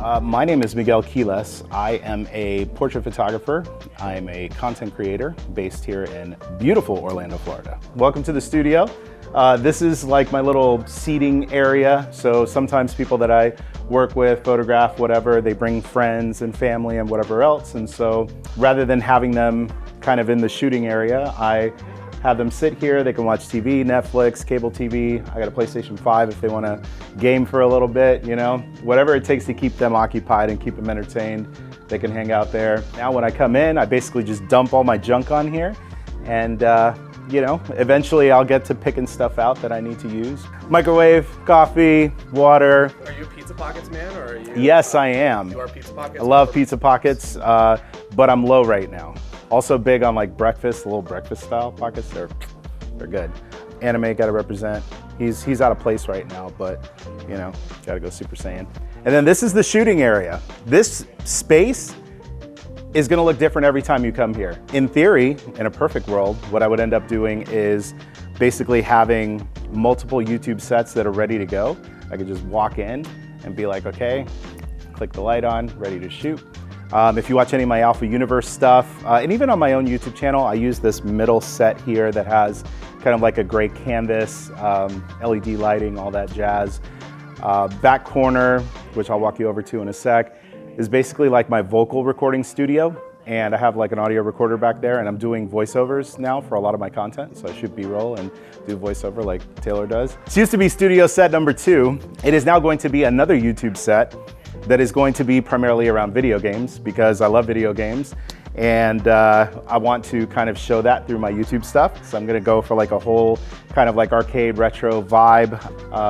My name is Miguel Quiles. I am a portrait photographer. I'm a content creator based here in beautiful Orlando, Florida. Welcome to the studio. This is like my little seating area. So sometimes people that I work with, photograph, whatever, they bring friends and family and whatever else. And so rather than having them kind of in the shooting area, I have them sit here. They can watch TV, Netflix, cable TV. I got a PlayStation 5 if they want to game for a little bit, you know, whatever it takes to keep them occupied and keep them entertained. They can hang out there. Now when I come in, I basically just dump all my junk on here and you know, eventually I'll get to picking stuff out that I need to use. Microwave, coffee, water. Are you a Pizza Pockets man, or are you? Yes, I am. You are Pizza Pockets? I love Pizza Pockets, but I'm low right now. Also big on like breakfast, little breakfast style pockets. They're good. Anime gotta represent. He's out of place right now, but you know, gotta go Super Saiyan. And then this is the shooting area. This space is gonna look different every time you come here. In theory, in a perfect world, what I would end up doing is basically having multiple YouTube sets that are ready to go. I could just walk in and be like, okay, click the light on, ready to shoot. If you watch any of my Alpha Universe stuff, and even on my own YouTube channel, I use this middle set here that has kind of like a gray canvas, LED lighting, all that jazz. Back corner, which I'll walk you over to in a sec, is basically like my vocal recording studio. And I have like an audio recorder back there, and I'm doing voiceovers now for a lot of my content. So I shoot B-roll and do voiceover like Taylor does. This used to be studio set number 2. It is now going to be another YouTube set that is going to be primarily around video games, because I love video games. And I want to kind of show that through my YouTube stuff. So I'm gonna go for like a whole kind of like arcade retro vibe.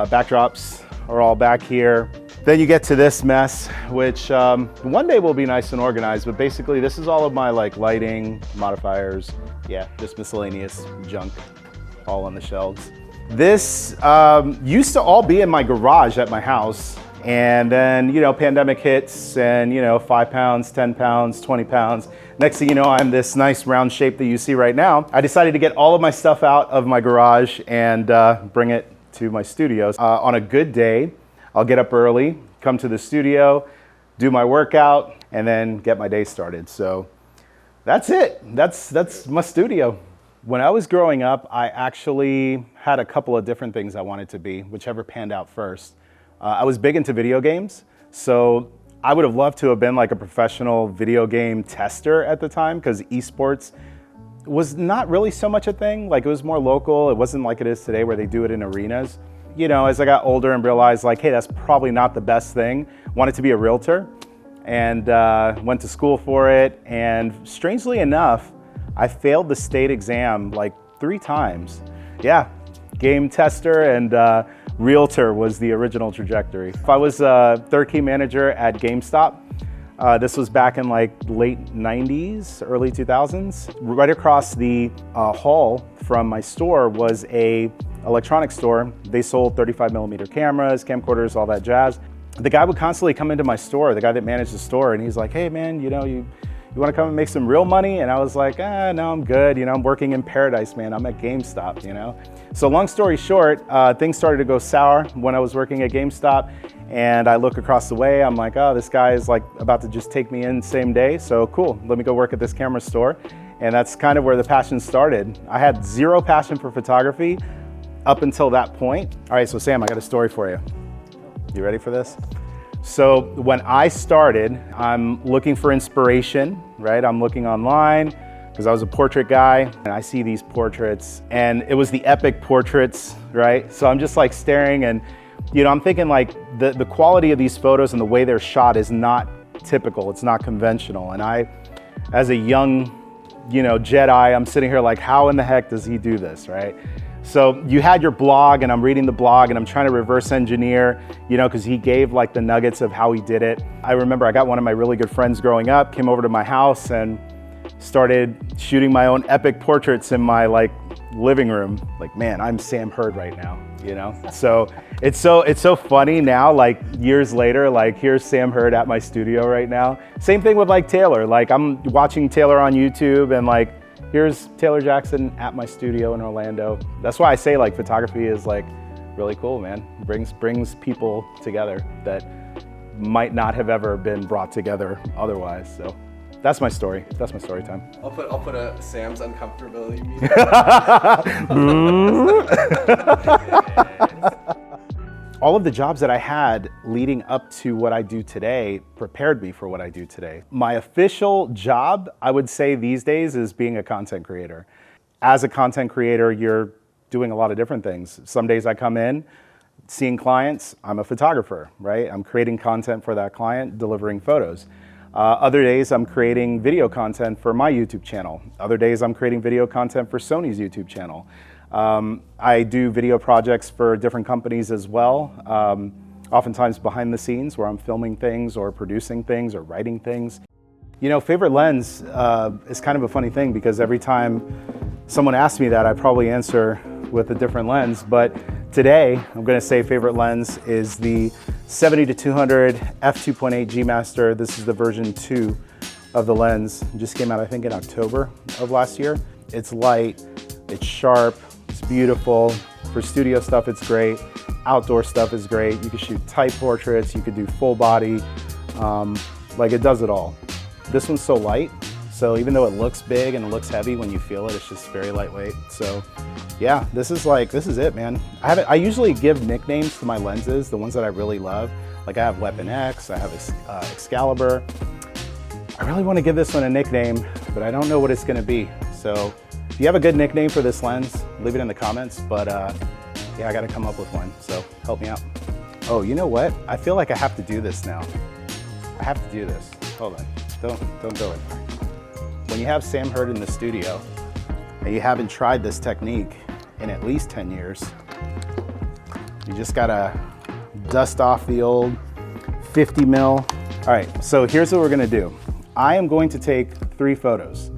Backdrops are all back here. Then you get to this mess, which one day will be nice and organized, but basically this is all of my like lighting, modifiers, yeah, just miscellaneous junk all on the shelves. This used to all be in my garage at my house. And then, you know, pandemic hits and, you know, 5 pounds, 10 pounds, 20 pounds. Next thing you know, I'm this nice round shape that you see right now. I decided to get all of my stuff out of my garage and bring it to my studios. On a good day, I'll get up early, come to the studio, do my workout, and then get my day started. So that's it. That's my studio. When I was growing up, I actually had a couple of different things I wanted to be, whichever panned out first. I was big into video games, so I would have loved to have been like a professional video game tester at the time, because esports was not really so much a thing. Like, it was more local. It wasn't like it is today where they do it in arenas. You know, as I got older and realized like, hey, that's probably not the best thing, wanted to be a realtor, and went to school for it. And strangely enough, I failed the state exam like 3 times. Yeah, game tester and realtor was the original trajectory. If I was a third key manager at GameStop, this was back in like late 90s, early 2000s. Right across the hall from my store was a electronics store. They sold 35mm cameras, camcorders, all that jazz. The guy would constantly come into my store, the guy that managed the store, and he's like, hey man, you know, you want to come and make some real money? And I was like, no, I'm good. You know, I'm working in paradise, man. I'm at GameStop, you know? So long story short, things started to go sour when I was working at GameStop, and I look across the way. I'm like, oh, this guy is like about to just take me in same day. So cool, let me go work at this camera store. And that's kind of where the passion started. I had zero passion for photography up until that point. All right, so Sam, I got a story for you. You ready for this? So when I started, I'm looking for inspiration, right? I'm looking online because I was a portrait guy, and I see these portraits, and it was the epic portraits, right? So I'm just like staring, and you know, I'm thinking like the quality of these photos and the way they're shot is not typical. It's not conventional. And I, as a young, you know, Jedi, I'm sitting here like, how in the heck does he do this, right? So you had your blog, and I'm reading the blog, and I'm trying to reverse engineer, you know, because he gave like the nuggets of how he did it. I remember I got one of my really good friends growing up, came over to my house and started shooting my own epic portraits in my like living room. Like, man, I'm Sam Hurd right now, you know? So it's so funny now, like years later, like here's Sam Hurd at my studio right now. Same thing with like Taylor. Like I'm watching Taylor on YouTube, and like, here's Taylor Jackson at my studio in Orlando. That's why I say like photography is like really cool, man. Brings people together that might not have ever been brought together otherwise. So that's my story. That's my story time. I'll put a Sam's uncomfortability music. All of the jobs that I had leading up to what I do today prepared me for what I do today. My official job, I would say these days, is being a content creator. As a content creator, you're doing a lot of different things. Some days I come in, seeing clients, I'm a photographer, right? I'm creating content for that client, delivering photos. Other days I'm creating video content for my YouTube channel. Other days I'm creating video content for Sony's YouTube channel. I do video projects for different companies as well, oftentimes behind the scenes where I'm filming things or producing things or writing things. You know, favorite lens is kind of a funny thing because every time someone asks me that, I probably answer with a different lens. But today, I'm going to say favorite lens is the 70-200 f2.8 G Master. This is the version 2 of the lens. It just came out, I think, in October of last year. It's light, it's sharp, it's beautiful. For studio stuff, it's great. Outdoor stuff is great. You can shoot tight portraits, you could do full body. Like, it does it all. This one's so light, so even though it looks big and it looks heavy, when you feel it, it's just very lightweight. So yeah, this is it, man. I usually give nicknames to my lenses, the ones that I really love. Like I have Weapon X, I have Excalibur. I really want to give this one a nickname, but I don't know what it's gonna be. So if you have a good nickname for this lens, leave it in the comments, but yeah, I gotta come up with one, so help me out. Oh, you know what? I feel like I have to do this now. I have to do this. Hold on, don't go in there. When you have Sam Hurd in the studio and you haven't tried this technique in at least 10 years, you just gotta dust off the old 50 mil. All right, so here's what we're gonna do. I am going to take 3 photos.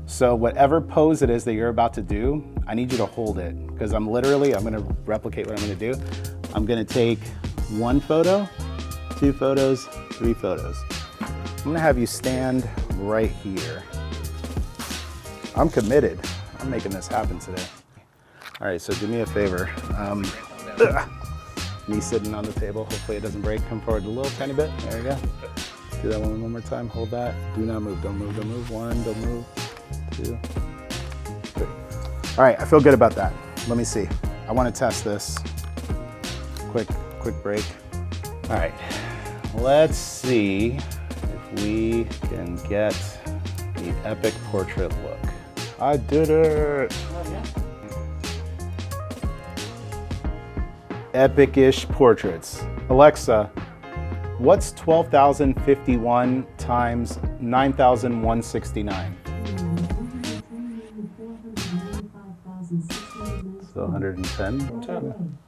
So whatever pose it is that you're about to do, I need you to hold it because I'm gonna replicate what I'm gonna do. I'm gonna take 1 photo, 2 photos, 3 photos. I'm gonna have you stand right here. I'm committed. I'm making this happen today. All right, so do me a favor. Me sitting on the table, hopefully it doesn't break. Come forward a little tiny bit, there you go. Do that one more time, hold that. Do not move, don't move, don't move. 1, don't move, 2, 3. All right, I feel good about that. Let me see. I wanna test this. Quick break. All right, let's see if we can get the epic portrait look. I did it! Oh, yeah. Epic-ish portraits. Alexa, what's 12,051 times 9,169? So 110?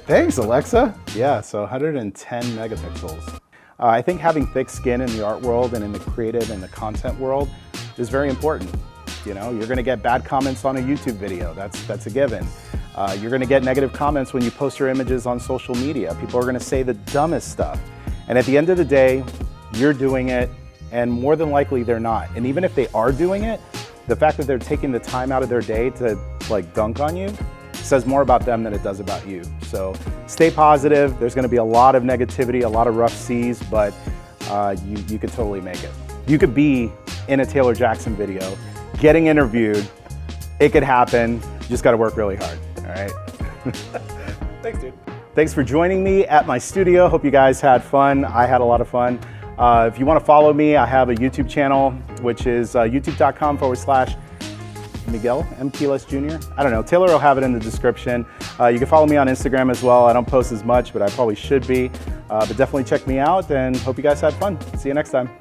Thanks, Alexa. Yeah, so 110 megapixels. I think having thick skin in the art world and in the creative and the content world is very important. You know, you're gonna get bad comments on a YouTube video, that's a given. You're gonna get negative comments when you post your images on social media. People are gonna say the dumbest stuff. And at the end of the day, you're doing it, and more than likely they're not. And even if they are doing it, the fact that they're taking the time out of their day to like dunk on you says more about them than it does about you. So stay positive. There's gonna be a lot of negativity, a lot of rough seas, but you could totally make it. You could be in a Taylor Jackson video, getting interviewed. It could happen. You just gotta work really hard, all right? Thanks, dude. Thanks for joining me at my studio. Hope you guys had fun. I had a lot of fun. If you wanna follow me, I have a YouTube channel, which is youtube.com/Miguel Quiles Jr. I don't know, Taylor will have it in the description. You can follow me on Instagram as well. I don't post as much, but I probably should be. But definitely check me out and hope you guys had fun. See you next time.